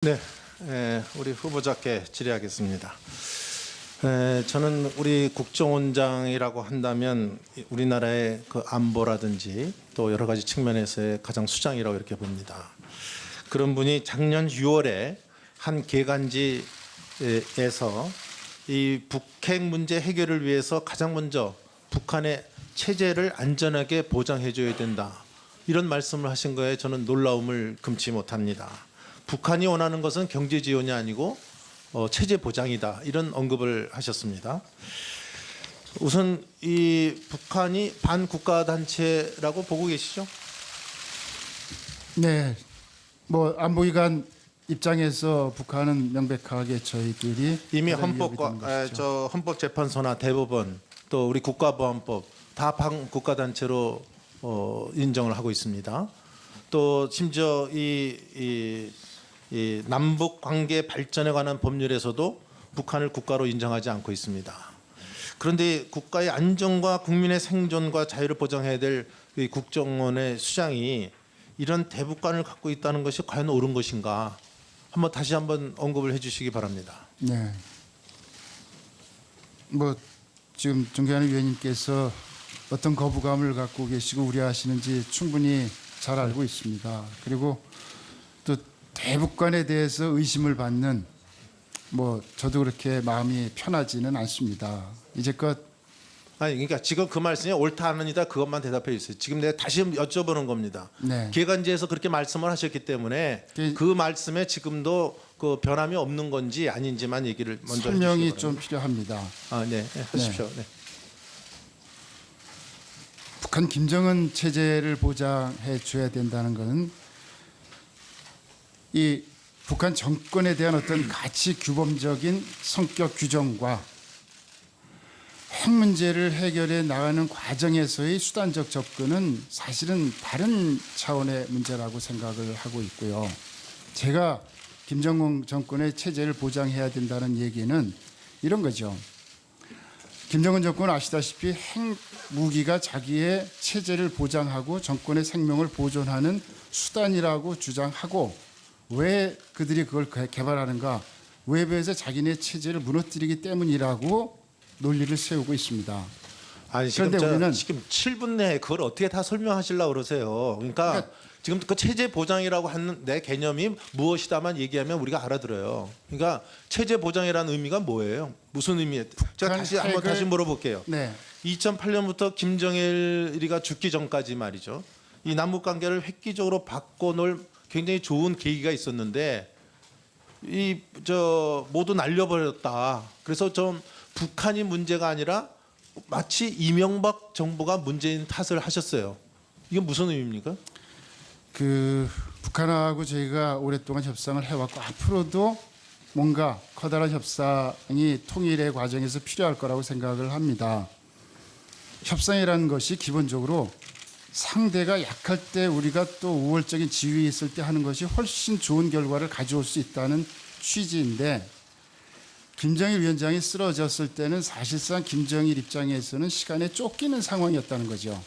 네, 우리 후보자께 질의하겠습니다. 저는 우리 국정원장이라고 한다면 우리나라의 그 안보라든지 또 여러 가지 측면에서의 가장 수장이라고 이렇게 봅니다. 그런 분이 작년 6월에 한 개간지에서 이 북핵 문제 해결을 위해서 가장 먼저 북한의 체제를 안전하게 보장해 줘야 된다, 이런 말씀을 하신 거에 저는 놀라움을 금치 못합니다. 북한이 원하는 것은 경제 지원이 아니고 체제 보장이다, 이런 언급을 하셨습니다. 우선 이 북한이 반국가 단체라고 보고 계시죠? 네, 뭐 안보위관 입장에서 북한은 명백하게 저희들이 이미 헌법재판소나 대법원 또 우리 국가보안법 다 반국가 단체로 인정을 하고 있습니다. 또 심지어 이 남북 관계 발전에 관한 법률에서도 북한을 국가로 인정하지 않고 있습니다. 그런데 국가의 안정과 국민의 생존과 자유를 보장해야 될 국정원의 수장이 이런 대북관을 갖고 있다는 것이 과연 옳은 것인가? 다시 한번 언급을 해주시기 바랍니다. 네, 뭐 지금 존경하는 위원님께서 어떤 거부감을 갖고 계시고 우려하시는지 충분히 잘 알고 있습니다. 그리고 또 대북관에 대해서 의심을 받는 저도 그렇게 마음이 편하지는 않습니다. 이제껏 그러니까 지금 그 말씀이 옳다 아니다 그것만 대답해 주세요. 지금 내가 다시 여쭤보는 겁니다. 네. 기획안지에서 그렇게 말씀을 하셨기 때문에 그 말씀에 지금도 그 변함이 없는 건지 아닌지만 얘기를 먼저 설명이 좀 필요합니다. 네, 하십시오. 네. 북한 김정은 체제를 보장해 줘야 된다는 것은 이 북한 정권에 대한 어떤 가치 규범적인 성격 규정과 핵 문제를 해결해 나가는 과정에서의 수단적 접근은 사실은 다른 차원의 문제라고 생각을 하고 있고요. 제가 김정은 정권의 체제를 보장해야 된다는 얘기는 이런 거죠. 김정은 정권은 아시다시피 핵 무기가 자기의 체제를 보장하고 정권의 생명을 보존하는 수단이라고 주장하고, 왜 그들이 그걸 개발하는가? 외부에서 자기네 체제를 무너뜨리기 때문이라고 논리를 세우고 있습니다. 그런데 우리는 지금 7분 내에 그걸 어떻게 다 설명하시려고 그러세요? 그러니까 지금 그 체제 보장이라고 하는 내 개념이 무엇이다만 얘기하면 우리가 알아들어요. 그러니까 체제 보장이라는 의미가 뭐예요? 무슨 의미예요? 제가 다시 물어볼게요. 네. 2008년부터 김정일이가 죽기 전까지 말이죠. 이 남북 관계를 획기적으로 바꿔놓을 굉장히 좋은 계기가 있었는데 모두 날려버렸다. 그래서 좀 북한이 문제가 아니라 마치 이명박 정부가 문재인 탓을 하셨어요. 이게 무슨 의미입니까? 북한하고 저희가 오랫동안 협상을 해왔고 앞으로도 뭔가 커다란 협상이 통일의 과정에서 필요할 거라고 생각을 합니다. 협상이라는 것이 기본적으로 상대가 약할 때 우리가 또 우월적인 지위에 있을 때 하는 것이 훨씬 좋은 결과를 가져올 수 있다는 취지인데, 김정일 위원장이 쓰러졌을 때는 사실상 김정일 입장에서는 시간에 쫓기는 상황이었다는 거죠.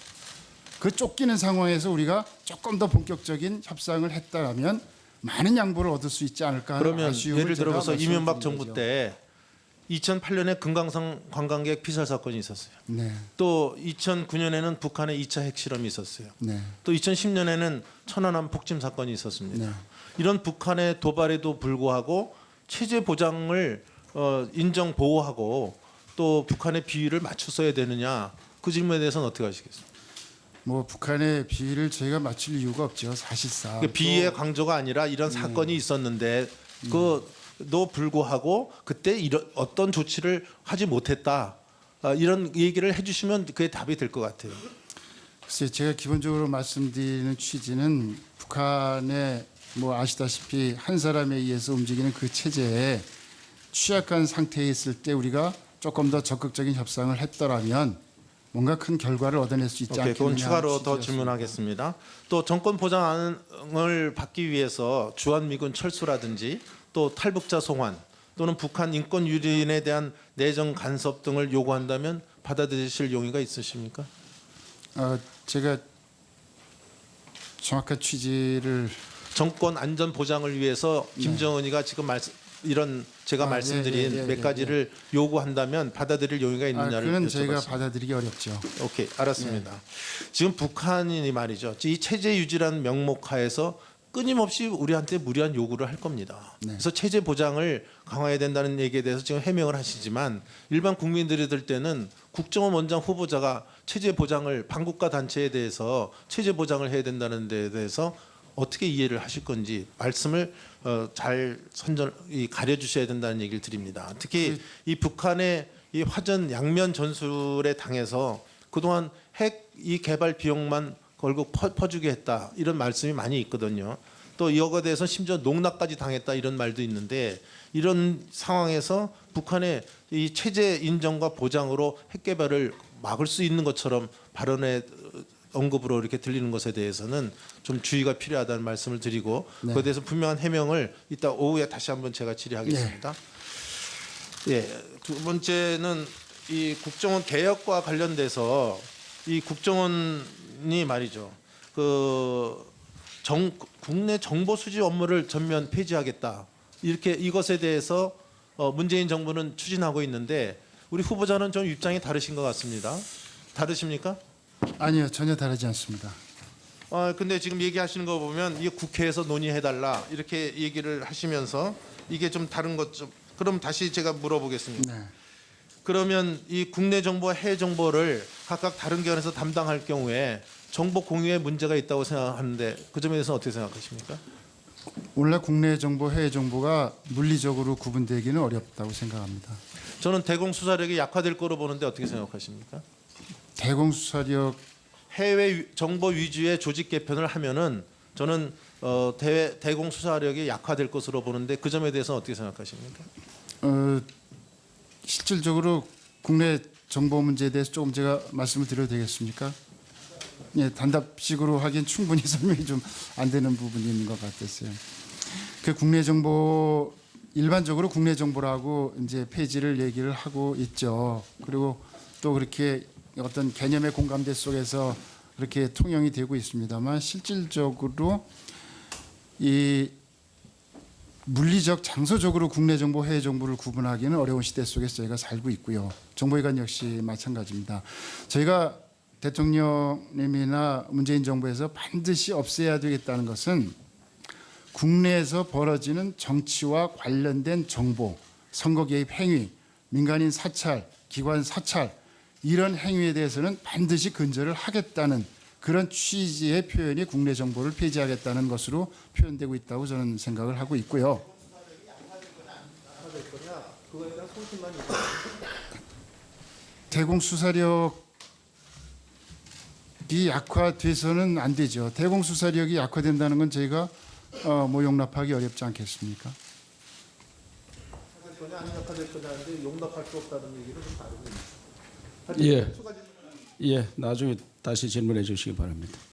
그 쫓기는 상황에서 우리가 조금 더 본격적인 협상을 했다면 많은 양보를 얻을 수 있지 않을까 하는 그러면 아쉬움을 예를 들어서 이명박 정부 거죠. 때 2008년에 금강산 관광객 피살 사건이 있었어요. 네. 또 2009년에는 북한의 2차 핵실험이 있었어요. 네. 또 2010년에는 천안함 폭침 사건이 있었습니다. 네. 이런 북한의 도발에도 불구하고 체제 보장을 인정 보호하고 또 북한의 비위를 맞췄어야 되느냐, 그 질문에 대해서는 어떻게 하시겠습니까? 북한의 비위를 저희가 맞출 이유가 없죠. 사실상 비위의 강조가 아니라 이런 사건이 있었는데 그도 불구하고 그때 어떤 조치를 하지 못했다, 이런 얘기를 해주시면 그게 답이 될 것 같아요. 글쎄, 제가 기본적으로 말씀드리는 취지는 북한의 아시다시피 한 사람에 의해서 움직이는 그 체제에 취약한 상태에 있을 때 우리가 조금 더 적극적인 협상을 했더라면 뭔가 큰 결과를 얻어낼 수 있지 않겠느냐. 그건 추가로 더 질문하겠습니다. 또 정권 보장을 받기 위해서 주한미군 철수라든지 또 탈북자 송환 또는 북한 인권 유린에 대한 내정 간섭 등을 요구한다면 받아들이실 용의가 있으십니까? 제가 정확한 취지를 정권 안전 보장을 위해서 김정은이가 지금 이런 제가 말씀드린 몇 가지를 요구한다면 받아들일 용의가 있느냐를 그건 저희가 여쭤봤습니다. 받아들이기 어렵죠. 오케이, 알았습니다. 지금 북한이 말이죠. 이 체제 유지라는 명목하에서 끊임없이 우리한테 무리한 요구를 할 겁니다. 그래서 체제 보장을 강화해야 된다는 얘기에 대해서 지금 해명을 하시지만 일반 국민들이 들 때는 국정원 원장 후보자가 체제 보장을 반국가 단체에 대해서 체제 보장을 해야 된다는 데 대해서 어떻게 이해를 하실 건지 말씀을 잘 가려주셔야 된다는 얘기를 드립니다. 특히 이 북한의 이 화전 양면 전술에 당해서 그동안 핵 이 개발 비용만 결국 퍼주게 했다 이런 말씀이 많이 있거든요. 또 이거에 대해서 심지어 농락까지 당했다 이런 말도 있는데 이런 상황에서 북한의 이 체제 인정과 보장으로 핵 개발을 막을 수 있는 것처럼 발언의 언급으로 이렇게 들리는 것에 대해서는 좀 주의가 필요하다는 말씀을 드리고 그에 대해서 분명한 해명을 이따 오후에 다시 한번 제가 질의하겠습니다. 예, 두 번째는 이 국정원 개혁과 관련돼서 이 국정원이 말이죠. 국내 정보 수집 업무를 전면 폐지하겠다. 이렇게 이것에 대해서 문재인 정부는 추진하고 있는데 우리 후보자는 좀 입장이 다르신 것 같습니다. 다르십니까? 아니요, 전혀 다르지 않습니다. 근데 지금 얘기하시는 거 보면 이게 국회에서 논의해달라 이렇게 얘기를 하시면서 이게 좀 다른 것 좀. 그럼 다시 제가 물어보겠습니다. 네. 그러면 이 국내 정보와 해외 정보를 각각 다른 기관에서 담당할 경우에 정보 공유에 문제가 있다고 생각하는데 그 점에 대해서는 어떻게 생각하십니까? 원래 국내 정보, 해외 정보가 물리적으로 구분되기는 어렵다고 생각합니다. 저는 대공수사력이 약화될 거로 보는데 어떻게 생각하십니까? 대공수사력 해외 정보 위주의 조직 개편을 하면은 저는 대공수사력이 약화될 것으로 보는데 그 점에 대해서는 어떻게 생각하십니까? 실질적으로 국내 정보 문제에 대해서 조금 제가 말씀을 드려도 되겠습니까? 예, 단답식으로 하긴 충분히 설명이 좀 안 되는 부분이 있는 것 같았어요. 그 국내 정보 일반적으로 국내 정보라고 이제 폐지를 얘기를 하고 있죠. 그리고 또 그렇게 어떤 개념의 공감대 속에서 그렇게 통용이 되고 있습니다만 실질적으로 이 물리적 장소적으로 국내 정보 해외 정보를 구분하기는 어려운 시대 속에서 저희가 살고 있고요. 정보기관 역시 마찬가지입니다. 저희가 대통령님이나 문재인 정부에서 반드시 없애야 되겠다는 것은 국내에서 벌어지는 정치와 관련된 정보, 선거 개입 행위, 민간인 사찰, 기관 사찰 이런 행위에 대해서는 반드시 근절을 하겠다는 그런 취지의 표현이 국내 정보를 폐지하겠다는 것으로 표현되고 있다고 저는 생각을 하고 있고요. 대공수사력이 약화돼서는 안 되죠. 대공수사력이 약화된다는 건 저희가 뭐 용납하기 어렵지 않겠습니까? 거냐 안 약화될 거냐는데 용납할 수 없다는 얘기는 좀 다릅니다. 예, 나중에 다시 질문해 주시기 바랍니다.